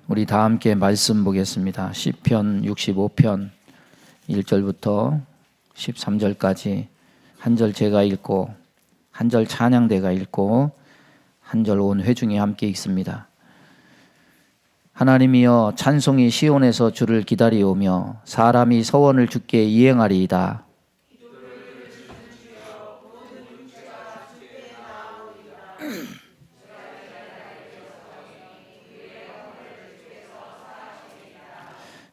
우리 다 함께 말씀 보겠습니다. 시편 65편 1절부터 13절까지 한 절 제가 읽고 한 절 찬양대가 읽고 한 절 온 회중이 함께 읽습니다. 하나님이여, 찬송이 시온에서 주를 기다리오며 사람이 서원을 주께 이행하리이다.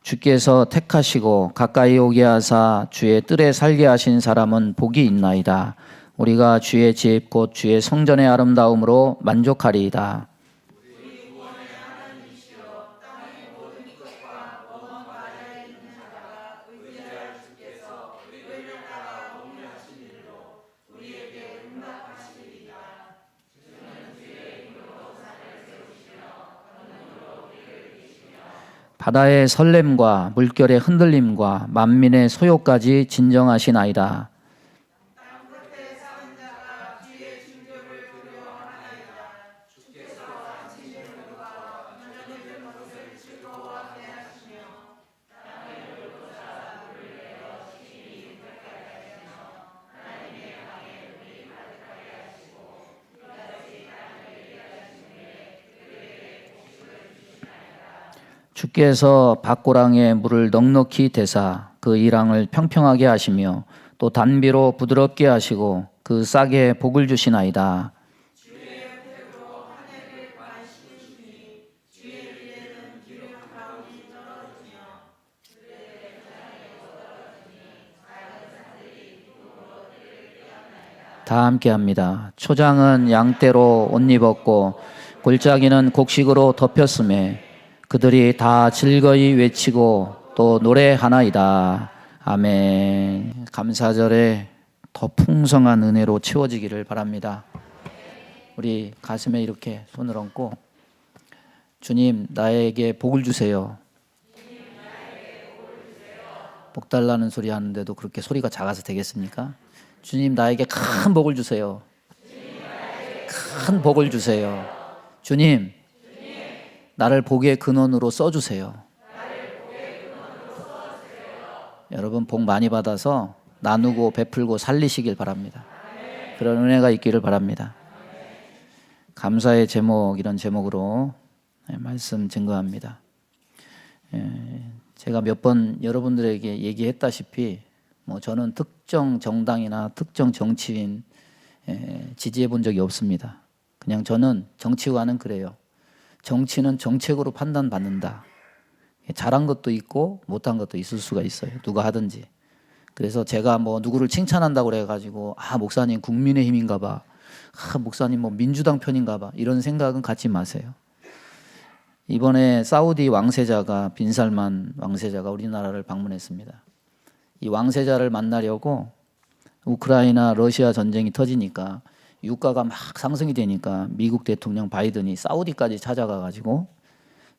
주께서 택하시고 가까이 오게 하사 주의 뜰에 살게 하신 사람은 복이 있나이다. 우리가 주의 집 곧 주의 성전의 아름다움으로 만족하리이다. 바다의 설렘과 물결의 흔들림과 만민의 소요까지 진정하시나이다. 주께서 밭고랑에 물을 넉넉히 대사 그 이랑을 평평하게 하시며 또 단비로 부드럽게 하시고 그 싹에 복을 주시나이다. 다 함께합니다. 초장은 양떼로 옷 입었고 골짜기는 곡식으로 덮였음에 그들이 다 즐거이 외치고 또 노래하나이다. 아멘. 감사절에 더 풍성한 은혜로 채워지기를 바랍니다. 우리 가슴에 이렇게 손을 얹고 주님, 나에게 복을 주세요. 복 달라는 소리 하는데도 그렇게 소리가 작아서 되겠습니까? 주님, 나에게 큰 복을 주세요. 큰 복을 주세요. 주님, 나를 복의 근원으로 써주세요. 여러분, 복 많이 받아서 나누고 베풀고 살리시길 바랍니다. 그런 은혜가 있기를 바랍니다. 감사의 제목, 이런 제목으로 말씀 증거합니다. 제가 몇 번 여러분들에게 얘기했다시피 저는 특정 정당이나 특정 정치인 지지해 본 적이 없습니다. 그냥 저는 정치관은 그래요. 정치는 정책으로 판단받는다. 잘한 것도 있고 못한 것도 있을 수가 있어요. 누가 하든지. 그래서 제가 누구를 칭찬한다고 그래가지고 목사님 국민의힘인가 봐. 목사님 민주당 편인가 봐. 이런 생각은 갖지 마세요. 이번에 사우디 왕세자가 빈살만 왕세자가 우리나라를 방문했습니다. 이 왕세자를 만나려고 우크라이나 러시아 전쟁이 터지니까 유가가 막 상승이 되니까 미국 대통령 바이든이 사우디까지 찾아가 가지고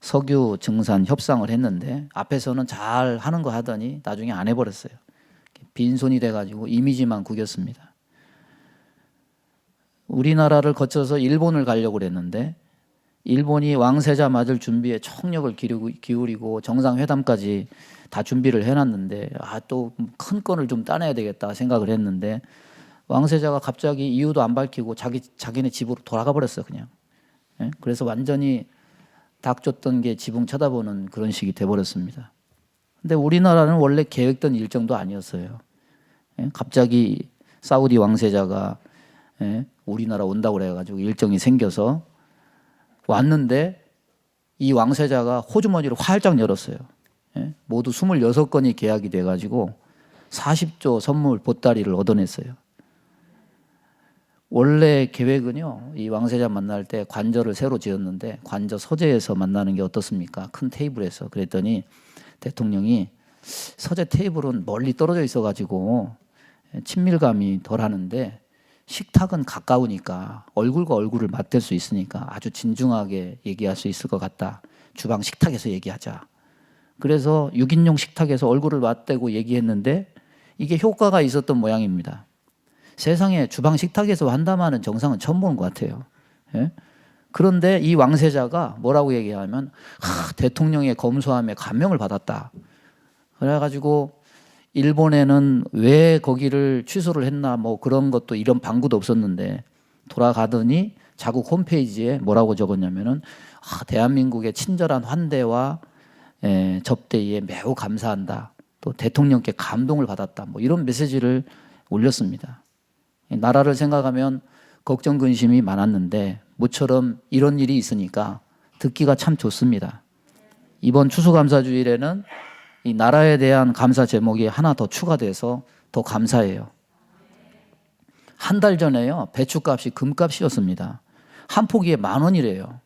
석유 증산 협상을 했는데 앞에서는 잘 하는 거 하더니 나중에 안 해버렸어요. 빈손이 돼가지고 이미지만 구겼습니다. 우리나라를 거쳐서 일본을 가려고 그랬는데 일본이 왕세자 맞을 준비에 총력을 기울이고 정상회담까지 다 준비를 해놨는데 또 큰 건을 좀 따내야 되겠다 생각을 했는데 왕세자가 갑자기 이유도 안 밝히고 자기네 집으로 돌아가 버렸어요, 그냥. 그래서 완전히 닥쳤던 게 지붕 쳐다보는 그런 식이 돼버렸습니다. 근데 우리나라는 원래 계획된 일정도 아니었어요. 갑자기 사우디 왕세자가 우리나라 온다고 그래가지고 일정이 생겨서 왔는데 이 왕세자가 호주머니를 활짝 열었어요. 모두 26건이 계약이 돼가지고 40조 선물 보따리를 얻어냈어요. 원래 계획은요, 이 왕세자 만날 때 관저를 새로 지었는데 관저 서재에서 만나는 게 어떻습니까? 큰 테이블에서. 그랬더니 대통령이 서재 테이블은 멀리 떨어져 있어가지고 친밀감이 덜 하는데 식탁은 가까우니까 얼굴과 얼굴을 맞댈 수 있으니까 아주 진중하게 얘기할 수 있을 것 같다. 주방 식탁에서 얘기하자. 그래서 6인용 식탁에서 얼굴을 맞대고 얘기했는데 이게 효과가 있었던 모양입니다. 세상에 주방 식탁에서 환담하는 정상은 처음 보는 것 같아요. 그런데 이 왕세자가 뭐라고 얘기하면 대통령의 검소함에 감명을 받았다. 그래가지고 일본에는 왜 거기를 취소를 했나 뭐 그런 것도 이런 방구도 없었는데 돌아가더니 자국 홈페이지에 뭐라고 적었냐면은 대한민국의 친절한 환대와 접대에 매우 감사한다. 또 대통령께 감동을 받았다. 뭐 이런 메시지를 올렸습니다. 나라를 생각하면 걱정 근심이 많았는데 모처럼 이런 일이 있으니까 듣기가 참 좋습니다. 이번 추수감사주일에는 이 나라에 대한 감사 제목이 하나 더 추가돼서 더 감사해요. 한 달 전에요, 배추값이 금값이었습니다. 한 포기에 10,000원이래요.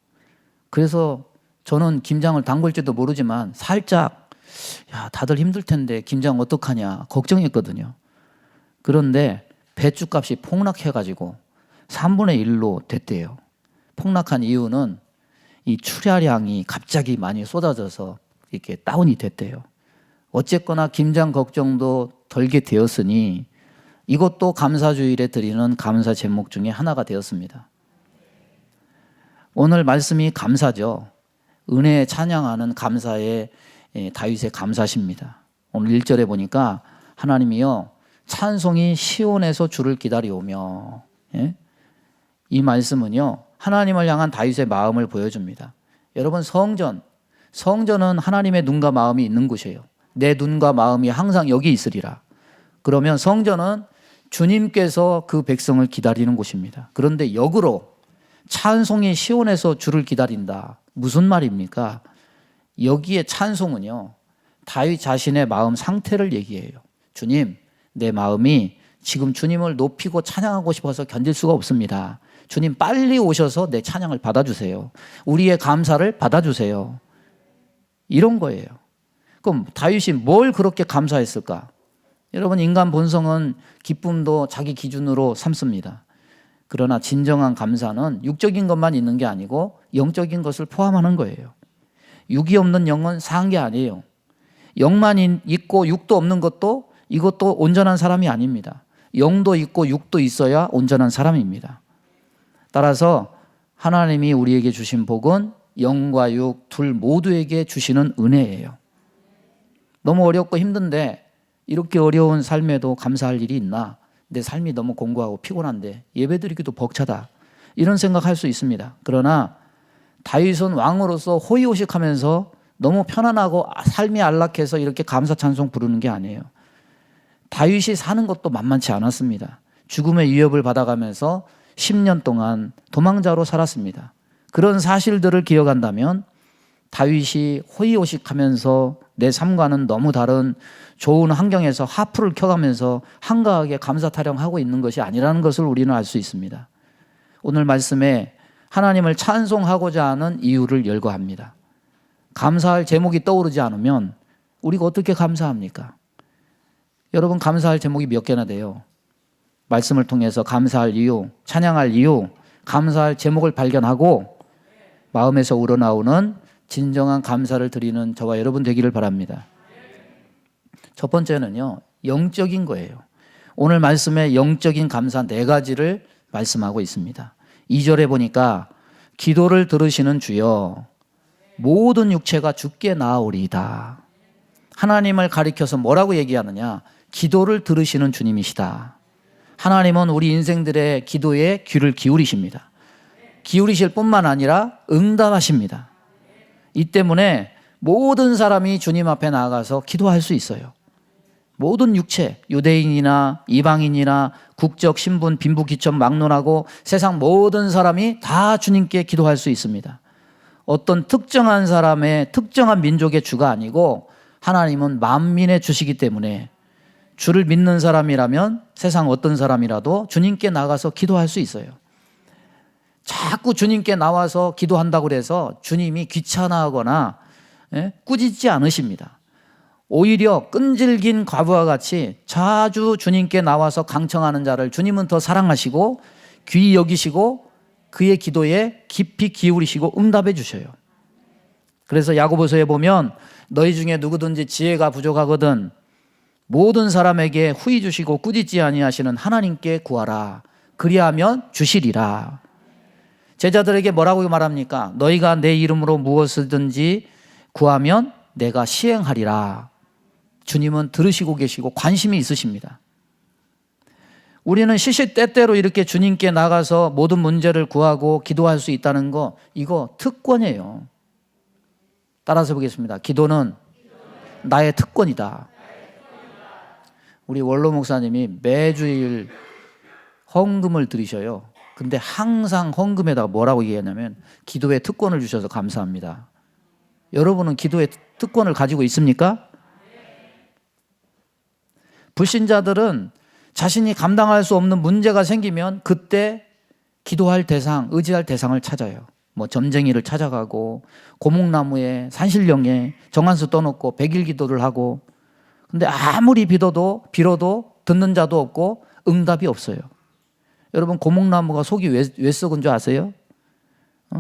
그래서 저는 김장을 담글지도 모르지만 살짝 다들 힘들 텐데 김장 어떡하냐 걱정했거든요. 그런데 배추값이 폭락해가지고 3분의 1로 됐대요. 폭락한 이유는 이 출하량이 갑자기 많이 쏟아져서 이렇게 다운이 됐대요. 어쨌거나 김장 걱정도 덜게 되었으니 이것도 감사주일에 드리는 감사 제목 중에 하나가 되었습니다. 오늘 말씀이 감사죠. 은혜에 찬양하는 감사의 다윗의 감사십니다. 오늘 1절에 보니까 하나님이요 찬송이 시온에서 주를 기다려오며, 이 말씀은요 하나님을 향한 다윗의 마음을 보여줍니다. 여러분 성전은 하나님의 눈과 마음이 있는 곳이에요. 내 눈과 마음이 항상 여기 있으리라. 그러면 성전은 주님께서 그 백성을 기다리는 곳입니다. 그런데 역으로 찬송이 시온에서 주를 기다린다. 무슨 말입니까? 여기에 찬송은요 다윗 자신의 마음 상태를 얘기해요. 주님, 내 마음이 지금 주님을 높이고 찬양하고 싶어서 견딜 수가 없습니다. 주님 빨리 오셔서 내 찬양을 받아주세요. 우리의 감사를 받아주세요. 이런 거예요. 그럼 다윗이 뭘 그렇게 감사했을까? 여러분 인간 본성은 기쁨도 자기 기준으로 삼습니다. 그러나 진정한 감사는 육적인 것만 있는 게 아니고 영적인 것을 포함하는 거예요. 육이 없는 영은 상한 게 아니에요. 영만 있고 육도 없는 것도 이것도 온전한 사람이 아닙니다. 영도 있고 육도 있어야 온전한 사람입니다. 따라서 하나님이 우리에게 주신 복은 영과 육 둘 모두에게 주시는 은혜예요. 너무 어렵고 힘든데 이렇게 어려운 삶에도 감사할 일이 있나? 내 삶이 너무 공고하고 피곤한데 예배드리기도 벅차다. 이런 생각할 수 있습니다. 그러나 다윗은 왕으로서 호의호식하면서 너무 편안하고 삶이 안락해서 이렇게 감사 찬송 부르는 게 아니에요. 다윗이 사는 것도 만만치 않았습니다. 죽음의 위협을 받아가면서 10년 동안 도망자로 살았습니다. 그런 사실들을 기억한다면 다윗이 호의호식하면서 내 삶과는 너무 다른 좋은 환경에서 하프를 켜가면서 한가하게 감사 타령하고 있는 것이 아니라는 것을 우리는 알 수 있습니다. 오늘 말씀에 하나님을 찬송하고자 하는 이유를 열거합니다. 감사할 제목이 떠오르지 않으면 우리가 어떻게 감사합니까? 여러분 감사할 제목이 몇 개나 돼요? 말씀을 통해서 감사할 이유, 찬양할 이유, 감사할 제목을 발견하고 마음에서 우러나오는 진정한 감사를 드리는 저와 여러분 되기를 바랍니다. 첫 번째는요, 영적인 거예요. 오늘 말씀에 영적인 감사 4가지를 말씀하고 있습니다. 2절에 보니까 기도를 들으시는 주여 모든 육체가 주께 나아오리이다. 하나님을 가리켜서 뭐라고 얘기하느냐? 기도를 들으시는 주님이시다. 하나님은 우리 인생들의 기도에 귀를 기울이십니다. 기울이실 뿐만 아니라 응답하십니다. 이 때문에 모든 사람이 주님 앞에 나아가서 기도할 수 있어요. 모든 육체, 유대인이나 이방인이나 국적, 신분, 빈부, 귀천 막론하고 세상 모든 사람이 다 주님께 기도할 수 있습니다. 어떤 특정한 사람의 특정한 민족의 주가 아니고 하나님은 만민의 주시기 때문에 주를 믿는 사람이라면 세상 어떤 사람이라도 주님께 나가서 기도할 수 있어요. 자꾸 주님께 나와서 기도한다고 해서 주님이 귀찮아하거나 꾸짖지 않으십니다. 오히려 끈질긴 과부와 같이 자주 주님께 나와서 강청하는 자를 주님은 더 사랑하시고 귀히 여기시고 그의 기도에 깊이 기울이시고 응답해 주셔요. 그래서 야고보서에 보면 너희 중에 누구든지 지혜가 부족하거든 모든 사람에게 후히 주시고 꾸짖지 아니하시는 하나님께 구하라. 그리하면 주시리라. 제자들에게 뭐라고 말합니까? 너희가 내 이름으로 무엇이든지 구하면 내가 시행하리라. 주님은 들으시고 계시고 관심이 있으십니다. 우리는 시시때때로 이렇게 주님께 나가서 모든 문제를 구하고 기도할 수 있다는 거, 이거 특권이에요. 따라서 보겠습니다. 기도는 나의 특권이다. 우리 원로 목사님이 매주일 헌금을 드리셔요. 근데 항상 헌금에다가 뭐라고 얘기하냐면 기도의 특권을 주셔서 감사합니다. 여러분은 기도의 특권을 가지고 있습니까? 불신자들은 자신이 감당할 수 없는 문제가 생기면 그때 기도할 대상, 의지할 대상을 찾아요. 뭐 점쟁이를 찾아가고 고목나무에 산신령에 정한수 떠놓고 100일 기도를 하고, 근데 아무리 빌어도 듣는 자도 없고 응답이 없어요. 여러분, 고목나무가 속이 왜 썩은 줄 아세요?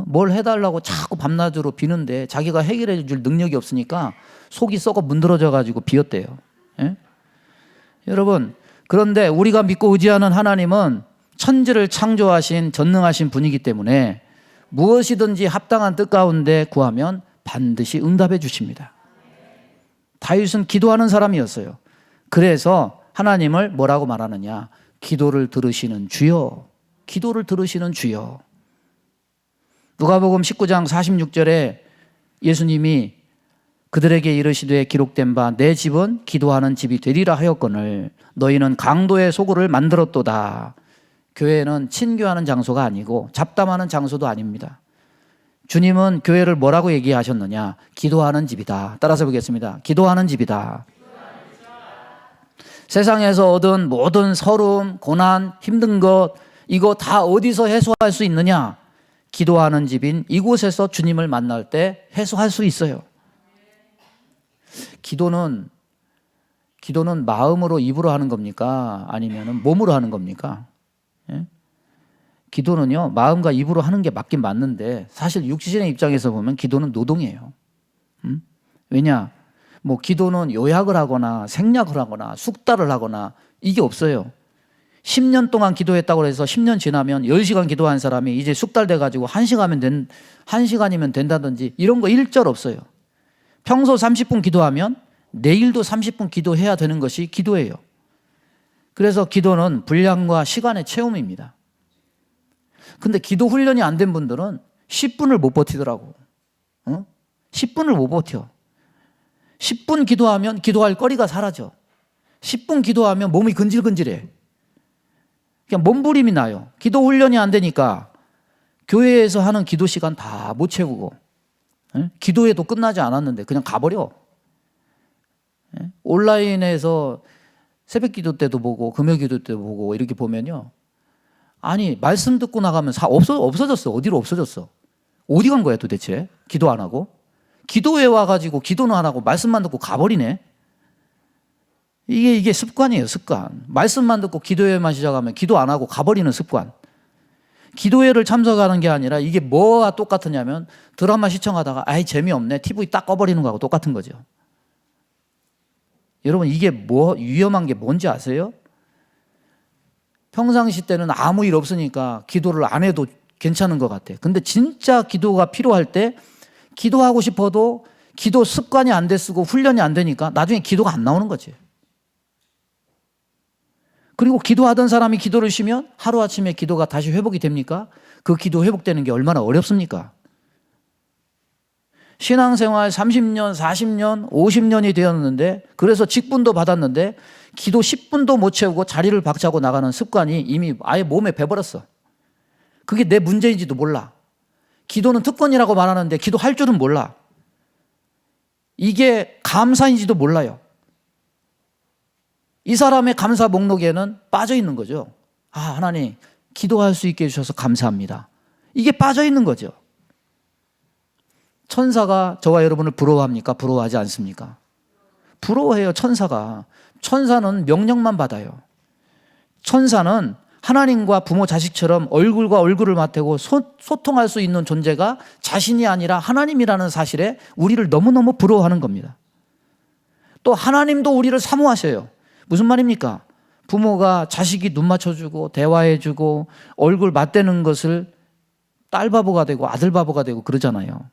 뭘 해달라고 자꾸 밤낮으로 비는데 자기가 해결해 줄 능력이 없으니까 속이 썩어 문드러져 가지고 비었대요. 예? 여러분, 그런데 우리가 믿고 의지하는 하나님은 천지를 창조하신 전능하신 분이기 때문에 무엇이든지 합당한 뜻 가운데 구하면 반드시 응답해 주십니다. 다윗은 기도하는 사람이었어요. 그래서 하나님을 뭐라고 말하느냐? 기도를 들으시는 주여, 기도를 들으시는 주여. 누가복음 19장 46절에 예수님이 그들에게 이르시되 기록된 바 내 집은 기도하는 집이 되리라 하였거늘 너희는 강도의 소굴을 만들었도다. 교회는 친교하는 장소가 아니고 잡담하는 장소도 아닙니다. 주님은 교회를 뭐라고 얘기하셨느냐? 기도하는 집이다. 따라서 보겠습니다. 기도하는 집이다. 세상에서 얻은 모든 서러움, 고난, 힘든 것, 이거 다 어디서 해소할 수 있느냐? 기도하는 집인 이곳에서 주님을 만날 때 해소할 수 있어요. 기도는 마음으로, 입으로 하는 겁니까? 아니면 몸으로 하는 겁니까? 예? 기도는요, 마음과 입으로 하는 게 맞긴 맞는데 사실 육신의 입장에서 보면 기도는 노동이에요. 왜냐? 뭐 기도는 요약을 하거나 생략을 하거나 숙달을 하거나 이게 없어요. 10년 동안 기도했다고 해서 10년 지나면 10시간 기도한 사람이 이제 숙달돼 가지고 1시간이면 된다든지 이런 거 일절 없어요. 평소 30분 기도하면 내일도 30분 기도해야 되는 것이 기도예요. 그래서 기도는 분량과 시간의 체험입니다. 근데 기도 훈련이 안 된 분들은 10분을 못 버티더라고. 10분을 못 버텨. 10분 기도하면 기도할 거리가 사라져. 10분 기도하면 몸이 근질근질해. 그냥 몸부림이 나요. 기도 훈련이 안 되니까 교회에서 하는 기도 시간 다 못 채우고, 기도회도 끝나지 않았는데 그냥 가버려. 온라인에서 새벽 기도 때도 보고 금요 기도 때도 보고 이렇게 보면요, 아니 말씀 듣고 나가면 없어졌어. 어디로 없어졌어? 어디 간 거야 도대체? 기도 안 하고? 기도회 와가지고 기도는 안 하고 말씀만 듣고 가버리네. 이게 습관이에요. 습관. 말씀만 듣고 기도회만 시작하면 기도 안 하고 가버리는 습관. 기도회를 참석하는 게 아니라 이게 뭐와 똑같으냐면 드라마 시청하다가 아이 재미없네 TV 딱 꺼버리는 거하고 똑같은 거죠. 여러분, 이게 위험한 게 뭔지 아세요? 평상시 때는 아무 일 없으니까 기도를 안 해도 괜찮은 것 같아. 근데 진짜 기도가 필요할 때 기도하고 싶어도 기도 습관이 안 돼 쓰고 훈련이 안 되니까 나중에 기도가 안 나오는 거지. 그리고 기도하던 사람이 기도를 쉬면 하루아침에 기도가 다시 회복이 됩니까? 그 기도 회복되는 게 얼마나 어렵습니까? 신앙생활 30년, 40년, 50년이 되었는데, 그래서 직분도 받았는데 기도 10분도 못 채우고 자리를 박차고 나가는 습관이 이미 아예 몸에 배버렸어. 그게 내 문제인지도 몰라. 기도는 특권이라고 말하는데 기도할 줄은 몰라. 이게 감사인지도 몰라요. 이 사람의 감사 목록에는 빠져 있는 거죠. 아, 하나님 기도할 수 있게 해주셔서 감사합니다. 이게 빠져 있는 거죠. 천사가 저와 여러분을 부러워합니까? 부러워하지 않습니까? 부러워해요. 천사가. 천사는 명령만 받아요. 천사는 하나님과 부모 자식처럼 얼굴과 얼굴을 맞대고 소통할 수 있는 존재가 자신이 아니라 하나님이라는 사실에 우리를 너무너무 부러워하는 겁니다. 또 하나님도 우리를 사모하셔요. 무슨 말입니까? 부모가 자식이 눈 맞춰주고 대화해주고 얼굴 맞대는 것을 딸 바보가 되고 아들 바보가 되고 그러잖아요.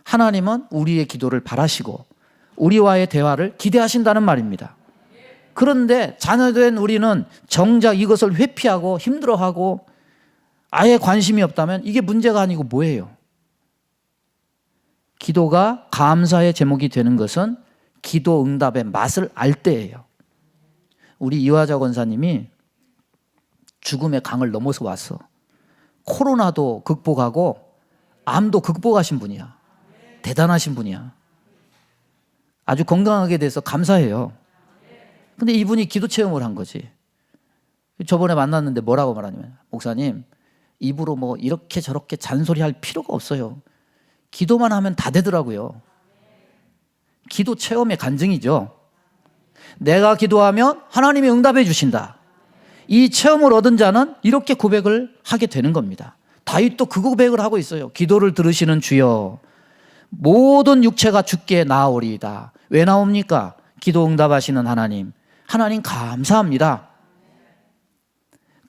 하나님은 우리의 기도를 바라시고 우리와의 대화를 기대하신다는 말입니다. 그런데 자녀된 우리는 정작 이것을 회피하고 힘들어하고 아예 관심이 없다면 이게 문제가 아니고 뭐예요? 기도가 감사의 제목이 되는 것은 기도 응답의 맛을 알 때예요. 우리 이화자 권사님이 죽음의 강을 넘어서 왔어. 코로나도 극복하고 암도 극복하신 분이야. 대단하신 분이야. 아주 건강하게 돼서 감사해요. 근데 이분이 기도 체험을 한 거지. 저번에 만났는데 뭐라고 말하냐면, 목사님, 입으로 뭐 이렇게 저렇게 잔소리할 필요가 없어요. 기도만 하면 다 되더라고요. 기도 체험의 간증이죠. 내가 기도하면 하나님이 응답해 주신다. 이 체험을 얻은 자는 이렇게 고백을 하게 되는 겁니다. 다윗도 그 고백을 하고 있어요. 기도를 들으시는 주여, 모든 육체가 주께 나아오리이다. 왜 나옵니까? 기도 응답하시는 하나님. 하나님 감사합니다.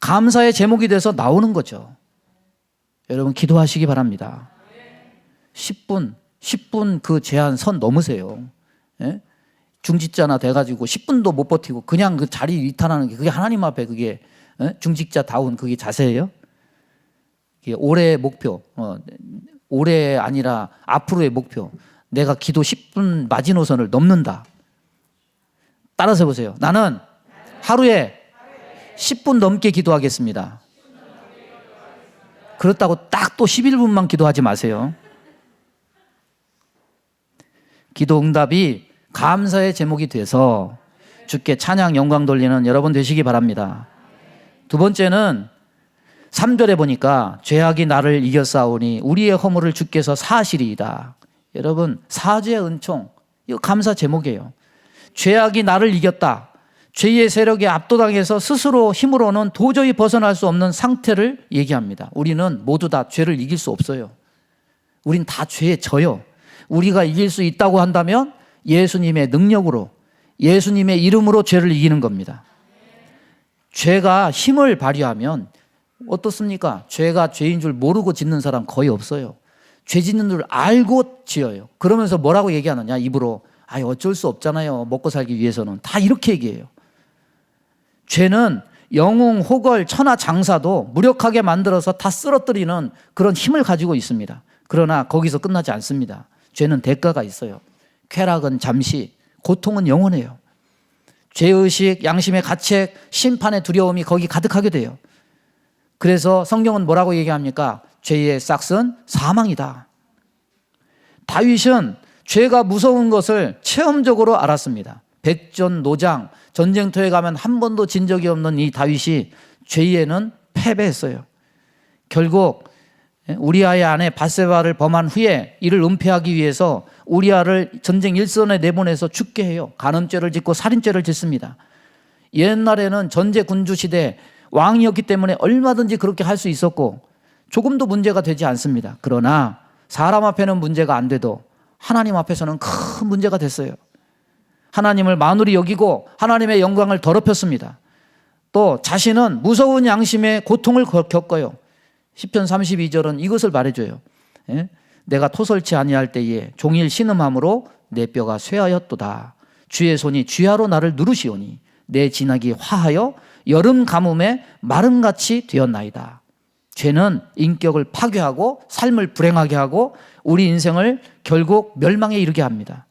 감사의 제목이 돼서 나오는 거죠. 여러분 기도하시기 바랍니다. 10분 그 제한 선 넘으세요. 예? 중직자나 돼가지고 10분도 못 버티고 그냥 그 자리 이탈하는 게 그게 하나님 앞에 그게 중직자다운 그게 자세예요? 이게 올해의 목표, 올해 아니라 앞으로의 목표. 내가 기도 10분 마지노선을 넘는다. 따라서 해보세요. 나는 하루에 10분 넘게 기도하겠습니다. 그렇다고 딱 또 11분만 기도하지 마세요. 기도 응답이 감사의 제목이 돼서 주께 찬양 영광 돌리는 여러분 되시기 바랍니다. 두 번째는 3절에 보니까 죄악이 나를 이겼사오니 우리의 허물을 주께서 사하시리이다. 여러분 사죄의 은총, 이거 감사 제목이에요. 죄악이 나를 이겼다. 죄의 세력에 압도당해서 스스로 힘으로는 도저히 벗어날 수 없는 상태를 얘기합니다. 우리는 모두 다 죄를 이길 수 없어요. 우린 다 죄에 져요. 우리가 이길 수 있다고 한다면 예수님의 능력으로, 예수님의 이름으로 죄를 이기는 겁니다. 죄가 힘을 발휘하면 어떻습니까? 죄가 죄인 줄 모르고 짓는 사람 거의 없어요. 죄 짓는 줄 알고 지어요. 그러면서 뭐라고 얘기하느냐, 입으로. 어쩔 수 없잖아요. 먹고 살기 위해서는. 다 이렇게 얘기해요. 죄는 영웅, 호걸, 천하 장사도 무력하게 만들어서 다 쓰러뜨리는 그런 힘을 가지고 있습니다. 그러나 거기서 끝나지 않습니다. 죄는 대가가 있어요. 쾌락은 잠시, 고통은 영원해요. 죄의식, 양심의 가책, 심판의 두려움이 거기 가득하게 돼요. 그래서 성경은 뭐라고 얘기합니까? 죄의 싹은 사망이다. 다윗은 죄가 무서운 것을 체험적으로 알았습니다. 백전노장, 전쟁터에 가면 한 번도 진 적이 없는 이 다윗이 죄에는 패배했어요. 결국 우리아의 아내 밧세바를 범한 후에 이를 은폐하기 위해서 우리아를 전쟁 일선에 내보내서 죽게 해요. 간음죄를 짓고 살인죄를 짓습니다. 옛날에는 전제 군주 시대 왕이었기 때문에 얼마든지 그렇게 할 수 있었고 조금도 문제가 되지 않습니다. 그러나 사람 앞에는 문제가 안 돼도 하나님 앞에서는 큰 문제가 됐어요. 하나님을 만홀히 여기고 하나님의 영광을 더럽혔습니다. 또 자신은 무서운 양심의 고통을 겪어요. 시편 32절은 이것을 말해줘요. 내가 토설치 아니할 때에 종일 신음함으로 내 뼈가 쇠하였도다. 주의 손이 쥐하로 나를 누르시오니 내 진하기 화하여 여름 가뭄에 마름같이 되었나이다. 죄는 인격을 파괴하고 삶을 불행하게 하고 우리 인생을 결국 멸망에 이르게 합니다.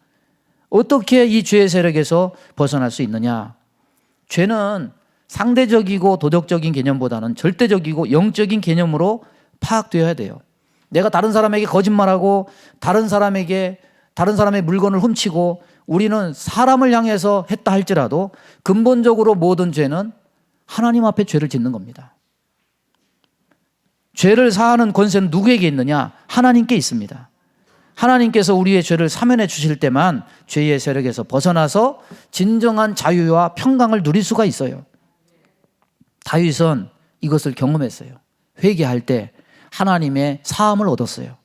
어떻게 이 죄의 세력에서 벗어날 수 있느냐? 죄는 상대적이고 도덕적인 개념보다는 절대적이고 영적인 개념으로 파악되어야 돼요. 내가 다른 사람에게 거짓말하고 다른 사람의 물건을 훔치고 우리는 사람을 향해서 했다 할지라도 근본적으로 모든 죄는 하나님 앞에 죄를 짓는 겁니다. 죄를 사하는 권세는 누구에게 있느냐? 하나님께 있습니다. 하나님께서 우리의 죄를 사면해 주실 때만 죄의 세력에서 벗어나서 진정한 자유와 평강을 누릴 수가 있어요. 다윗은 이것을 경험했어요. 회개할 때 하나님의 사함을 얻었어요.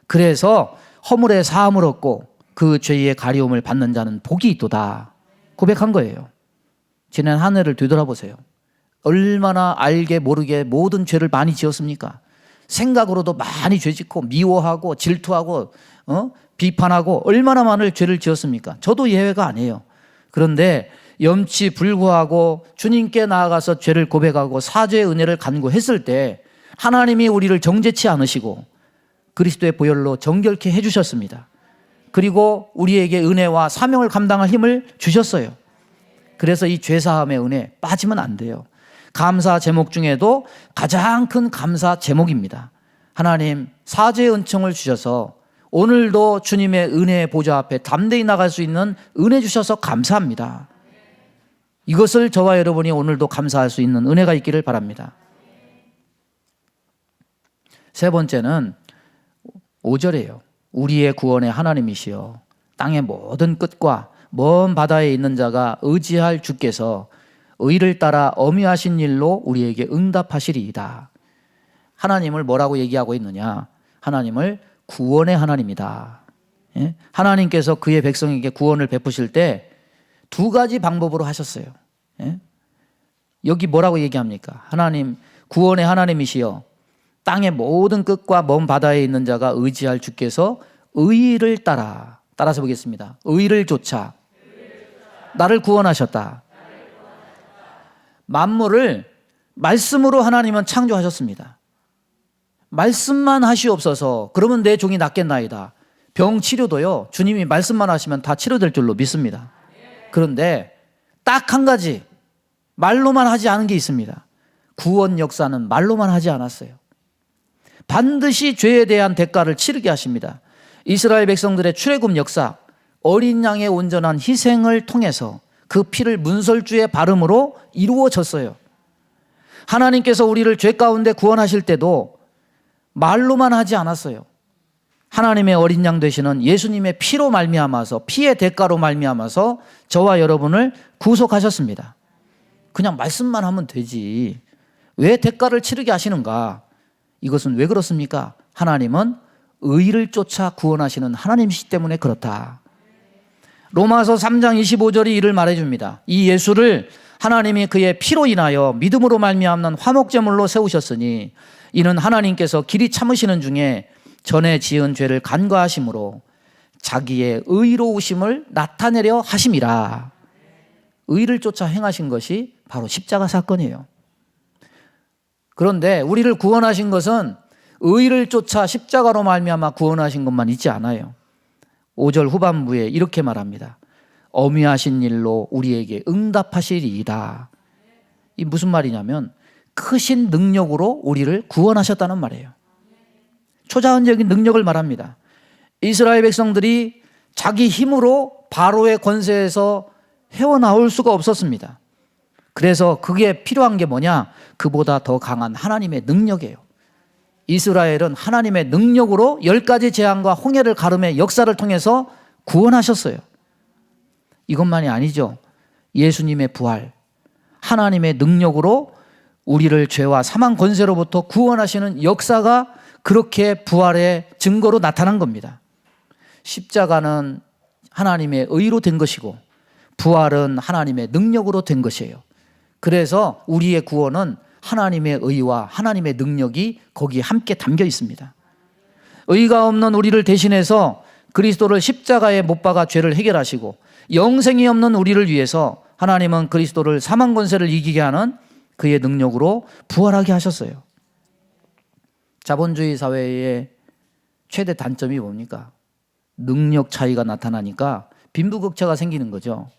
그래서 허물의 사함을 얻고 그 죄의 가리움을 받는 자는 복이 있도다 고백한 거예요. 지난 한 해를 되돌아보세요. 얼마나 알게 모르게 모든 죄를 많이 지었습니까? 생각으로도 많이 죄짓고 미워하고 질투하고 비판하고 얼마나 많은 죄를 지었습니까? 저도 예외가 아니에요. 그런데 염치 불구하고 주님께 나아가서 죄를 고백하고 사죄의 은혜를 간구했을 때 하나님이 우리를 정죄치 않으시고 그리스도의 보혈로 정결케 해주셨습니다. 그리고 우리에게 은혜와 사명을 감당할 힘을 주셨어요. 그래서 이 죄사함의 은혜 빠지면 안 돼요. 감사 제목 중에도 가장 큰 감사 제목입니다. 하나님 사죄의 은총을 주셔서 오늘도 주님의 은혜의 보좌 앞에 담대히 나갈 수 있는 은혜 주셔서 감사합니다. 이것을 저와 여러분이 오늘도 감사할 수 있는 은혜가 있기를 바랍니다. 세 번째는 5절이에요. 우리의 구원의 하나님이시여 땅의 모든 끝과 먼 바다에 있는 자가 의지할 주께서 의를 따라 엄위하신 일로 우리에게 응답하시리이다. 하나님을 뭐라고 얘기하고 있느냐? 하나님을 구원의 하나님이다. 예? 하나님께서 그의 백성에게 구원을 베푸실 때 두 가지 방법으로 하셨어요. 예? 여기 뭐라고 얘기합니까? 하나님 구원의 하나님이시여 땅의 모든 끝과 먼 바다에 있는 자가 의지할 주께서 의를 따라서 보겠습니다. 의를 쫓아 나를 구원하셨다. 만물을 말씀으로 하나님은 창조하셨습니다. 말씀만 하시옵소서. 그러면 내 종이 낫겠나이다. 병 치료도요, 주님이 말씀만 하시면 다 치료될 줄로 믿습니다. 그런데 딱 한 가지 말로만 하지 않은 게 있습니다. 구원 역사는 말로만 하지 않았어요. 반드시 죄에 대한 대가를 치르게 하십니다. 이스라엘 백성들의 출애굽 역사, 어린 양의 온전한 희생을 통해서 그 피를 문설주의 바름으로 이루어졌어요. 하나님께서 우리를 죄 가운데 구원하실 때도 말로만 하지 않았어요. 하나님의 어린 양 되시는 예수님의 피로 말미암아서, 피의 대가로 말미암아서 저와 여러분을 구속하셨습니다. 그냥 말씀만 하면 되지 왜 대가를 치르게 하시는가? 이것은 왜 그렇습니까? 하나님은 의를 쫓아 구원하시는 하나님이시기 때문에 그렇다. 로마서 3장 25절이 이를 말해줍니다. 이 예수를 하나님이 그의 피로 인하여 믿음으로 말미암는 화목제물로 세우셨으니 이는 하나님께서 길이 참으시는 중에 전에 지은 죄를 간과하심으로 자기의 의로우심을 나타내려 하심이라. 의를 쫓아 행하신 것이 바로 십자가 사건이에요. 그런데 우리를 구원하신 것은 의를 쫓아 십자가로 말미암아 구원하신 것만 있지 않아요. 5절 후반부에 이렇게 말합니다. 엄위하신 일로 우리에게 응답하시리이다. 이 무슨 말이냐면 크신 능력으로 우리를 구원하셨다는 말이에요. 초자연적인 능력을 말합니다. 이스라엘 백성들이 자기 힘으로 바로의 권세에서 헤어나올 수가 없었습니다. 그래서 그게 필요한 게 뭐냐? 그보다 더 강한 하나님의 능력이에요. 이스라엘은 하나님의 능력으로 10가지 재앙과 홍해를 가름의 역사를 통해서 구원하셨어요. 이것만이 아니죠. 예수님의 부활, 하나님의 능력으로 우리를 죄와 사망 권세로부터 구원하시는 역사가 그렇게 부활의 증거로 나타난 겁니다. 십자가는 하나님의 의로 된 것이고 부활은 하나님의 능력으로 된 것이에요. 그래서 우리의 구원은 하나님의 의와 하나님의 능력이 거기에 함께 담겨 있습니다. 의가 없는 우리를 대신해서 그리스도를 십자가에 못 박아 죄를 해결하시고 영생이 없는 우리를 위해서 하나님은 그리스도를 사망 권세를 이기게 하는 그의 능력으로 부활하게 하셨어요. 자본주의 사회의 최대 단점이 뭡니까? 능력 차이가 나타나니까 빈부격차가 생기는 거죠.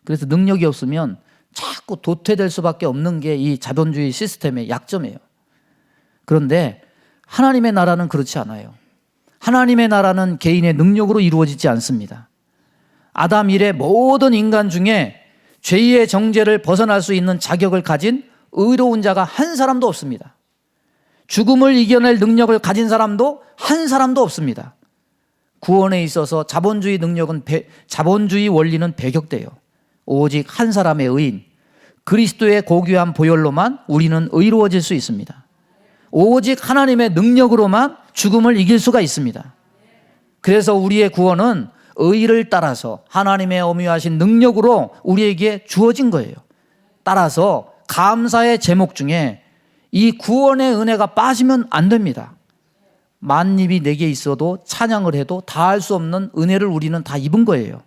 그래서 능력이 없으면 자꾸 도태될 수밖에 없는 게 이 자본주의 시스템의 약점이에요. 그런데 하나님의 나라는 그렇지 않아요. 하나님의 나라는 개인의 능력으로 이루어지지 않습니다. 아담 이래 모든 인간 중에 죄의 정죄를 벗어날 수 있는 자격을 가진 의로운 자가 한 사람도 없습니다. 죽음을 이겨낼 능력을 가진 사람도 한 사람도 없습니다. 구원에 있어서 자본주의 원리는 배격돼요. 오직 한 사람의 의인, 그리스도의 고귀한 보혈로만 우리는 의로워질 수 있습니다. 오직 하나님의 능력으로만 죽음을 이길 수가 있습니다. 그래서 우리의 구원은 의를 따라서 하나님의 엄위하신 능력으로 우리에게 주어진 거예요. 따라서 감사의 제목 중에 이 구원의 은혜가 빠지면 안 됩니다. 만입이 내게 있어도 찬양을 해도 다 할 수 없는 은혜를 우리는 다 입은 거예요.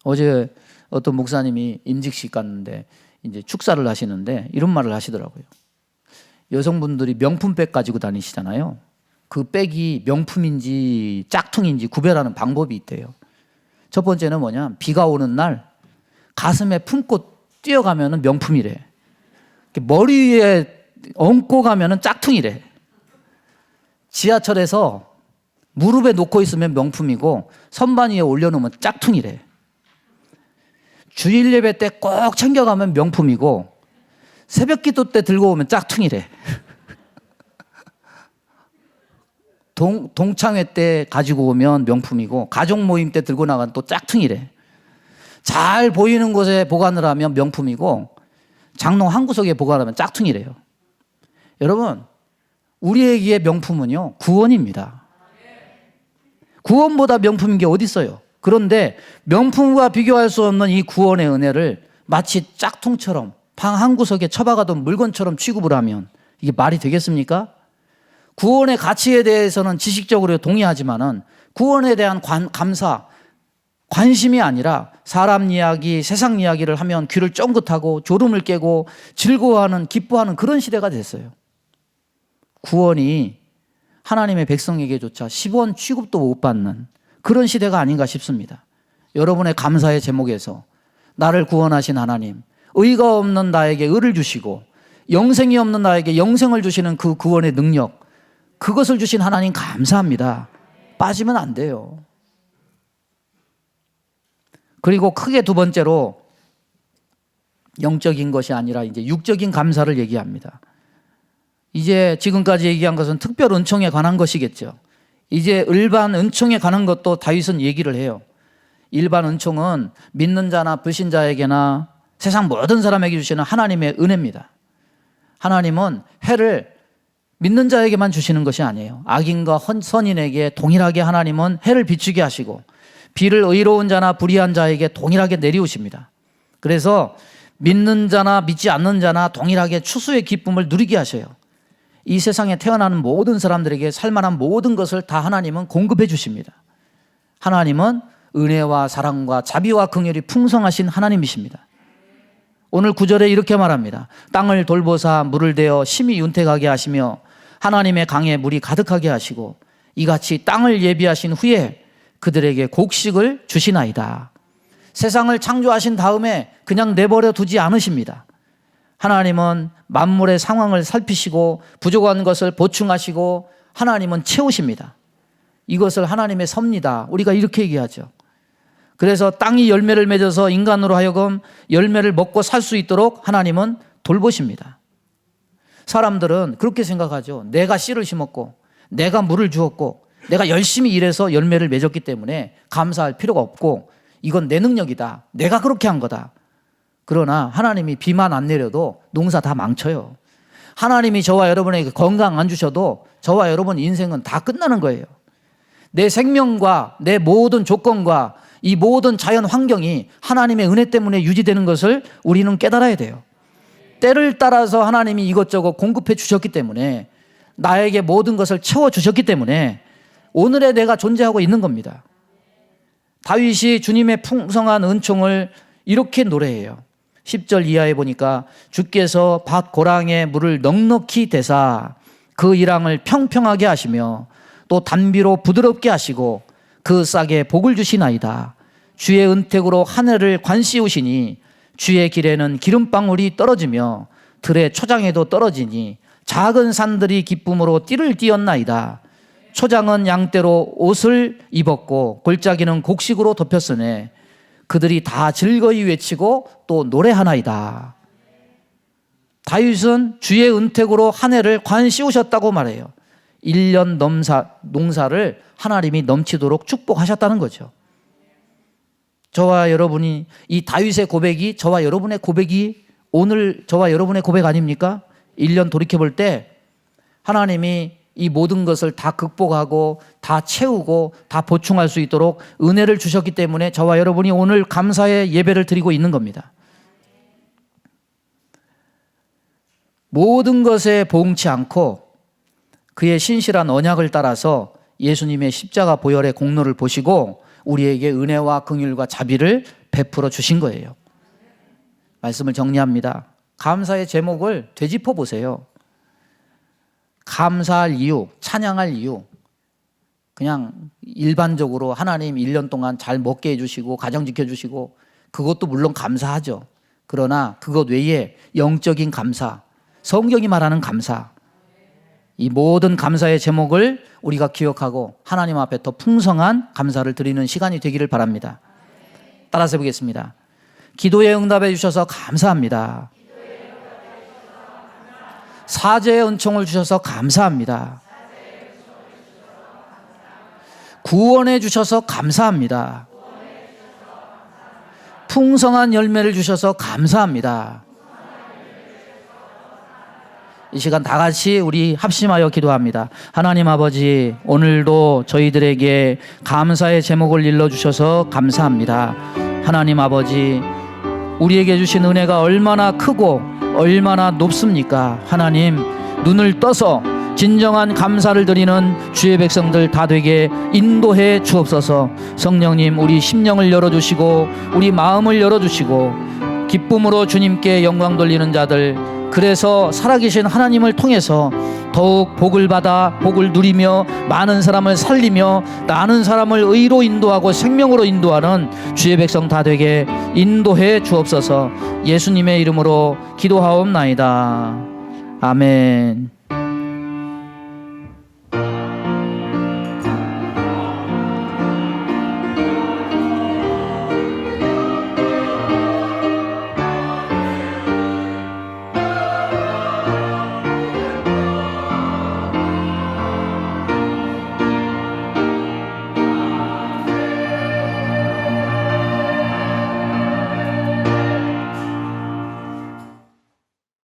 어제 어떤 목사님이 임직식 갔는데 이제 축사를 하시는데 이런 말을 하시더라고요. 여성분들이 명품백 가지고 다니시잖아요. 그 백이 명품인지 짝퉁인지 구별하는 방법이 있대요. 첫 번째는 뭐냐, 비가 오는 날 가슴에 품고 뛰어가면 명품이래. 머리 위에 얹고 가면 짝퉁이래. 지하철에서 무릎에 놓고 있으면 명품이고 선반 위에 올려놓으면 짝퉁이래. 주일 예배 때 꼭 챙겨가면 명품이고 새벽 기도 때 들고 오면 짝퉁이래. 동창회 때 가지고 오면 명품이고 가족 모임 때 들고 나가면 또 짝퉁이래. 잘 보이는 곳에 보관을 하면 명품이고 장롱 한 구석에 보관하면 짝퉁이래요. 여러분, 우리에게 명품은요, 구원입니다. 구원보다 명품인 게 어디 있어요? 그런데 명품과 비교할 수 없는 이 구원의 은혜를 마치 짝퉁처럼 방 한 구석에 처박아둔 물건처럼 취급을 하면 이게 말이 되겠습니까? 구원의 가치에 대해서는 지식적으로 동의하지만은 구원에 대한 감사, 관심이 아니라 사람 이야기, 세상 이야기를 하면 귀를 쫑긋하고 졸음을 깨고 즐거워하는, 기뻐하는 그런 시대가 됐어요. 구원이 하나님의 백성에게조차 10원 취급도 못 받는 그런 시대가 아닌가 싶습니다. 여러분의 감사의 제목에서 나를 구원하신 하나님, 의가 없는 나에게 의를 주시고 영생이 없는 나에게 영생을 주시는 그 구원의 능력, 그것을 주신 하나님 감사합니다. 빠지면 안 돼요. 그리고 크게 두 번째로 영적인 것이 아니라 이제 육적인 감사를 얘기합니다. 이제 지금까지 얘기한 것은 특별 은총에 관한 것이겠죠. 이제 일반 은총에 관한 것도 다윗은 얘기를 해요. 일반 은총은 믿는 자나 불신자에게나 세상 모든 사람에게 주시는 하나님의 은혜입니다. 하나님은 해를 믿는 자에게만 주시는 것이 아니에요. 악인과 선인에게 동일하게 하나님은 해를 비추게 하시고 비를 의로운 자나 불의한 자에게 동일하게 내리우십니다. 그래서 믿는 자나 믿지 않는 자나 동일하게 추수의 기쁨을 누리게 하셔요. 이 세상에 태어나는 모든 사람들에게 살만한 모든 것을 다 하나님은 공급해 주십니다. 하나님은 은혜와 사랑과 자비와 긍휼이 풍성하신 하나님이십니다. 오늘 9절에 이렇게 말합니다. 땅을 돌보사 물을 대어 심히 윤택하게 하시며 하나님의 강에 물이 가득하게 하시고 이같이 땅을 예비하신 후에 그들에게 곡식을 주시나이다. 세상을 창조하신 다음에 그냥 내버려 두지 않으십니다. 하나님은 만물의 상황을 살피시고 부족한 것을 보충하시고 하나님은 채우십니다. 이것을 하나님의 섭니다. 우리가 이렇게 얘기하죠. 그래서 땅이 열매를 맺어서 인간으로 하여금 열매를 먹고 살 수 있도록 하나님은 돌보십니다. 사람들은 그렇게 생각하죠. 내가 씨를 심었고 내가 물을 주었고 내가 열심히 일해서 열매를 맺었기 때문에 감사할 필요가 없고 이건 내 능력이다. 내가 그렇게 한 거다. 그러나 하나님이 비만 안 내려도 농사 다 망쳐요. 하나님이 저와 여러분에게 건강 안 주셔도 저와 여러분 인생은 다 끝나는 거예요. 내 생명과 내 모든 조건과 이 모든 자연 환경이 하나님의 은혜 때문에 유지되는 것을 우리는 깨달아야 돼요. 때를 따라서 하나님이 이것저것 공급해 주셨기 때문에 나에게 모든 것을 채워주셨기 때문에 오늘의 내가 존재하고 있는 겁니다. 다윗이 주님의 풍성한 은총을 이렇게 노래해요. 10절 이하에 보니까 주께서 밭 고랑에 물을 넉넉히 대사 그 일항을 평평하게 하시며 또 단비로 부드럽게 하시고 그 싹에 복을 주시나이다. 주의 은택으로 하늘을 관씌우시니 주의 길에는 기름방울이 떨어지며 들의 초장에도 떨어지니 작은 산들이 기쁨으로 띠를 띄었나이다. 초장은 양떼로 옷을 입었고 골짜기는 곡식으로 덮였으네 그들이 다 즐거이 외치고 또 노래하나이다. 다윗은 주의 은택으로 한 해를 관씌우셨다고 말해요. 1년 농사를 하나님이 넘치도록 축복하셨다는 거죠. 저와 여러분이 이 다윗의 고백이 저와 여러분의 고백이 오늘 저와 여러분의 고백 아닙니까? 1년 돌이켜볼 때 하나님이 이 모든 것을 다 극복하고 다 채우고 다 보충할 수 있도록 은혜를 주셨기 때문에 저와 여러분이 오늘 감사의 예배를 드리고 있는 겁니다. 모든 것에 봉치 않고 그의 신실한 언약을 따라서 예수님의 십자가 보혈의 공로를 보시고 우리에게 은혜와 긍휼과 자비를 베풀어 주신 거예요. 말씀을 정리합니다. 감사의 제목을 되짚어 보세요. 감사할 이유, 찬양할 이유. 그냥 일반적으로 하나님 1년 동안 잘 먹게 해주시고 가정 지켜주시고 그것도 물론 감사하죠. 그러나 그것 외에 영적인 감사, 성경이 말하는 감사, 이 모든 감사의 제목을 우리가 기억하고 하나님 앞에 더 풍성한 감사를 드리는 시간이 되기를 바랍니다. 따라서 해보겠습니다. 기도에 응답해 주셔서 감사합니다. 사죄의 은총을 주셔서 감사합니다. 구원해 주셔서 감사합니다. 풍성한 열매를 주셔서 감사합니다. 이 시간 다 같이 우리 합심하여 기도합니다. 하나님 아버지, 오늘도 저희들에게 감사의 제목을 일러주셔서 감사합니다. 하나님 아버지, 우리에게 주신 은혜가 얼마나 크고 얼마나 높습니까? 하나님, 눈을 떠서 진정한 감사를 드리는 주의 백성들 다 되게 인도해 주옵소서. 성령님, 우리 심령을 열어주시고 우리 마음을 열어주시고 기쁨으로 주님께 영광 돌리는 자들, 그래서 살아계신 하나님을 통해서 더욱 복을 받아 복을 누리며 많은 사람을 살리며 많은 사람을 의로 인도하고 생명으로 인도하는 주의 백성 다 되게 인도해 주옵소서. 예수님의 이름으로 기도하옵나이다. 아멘.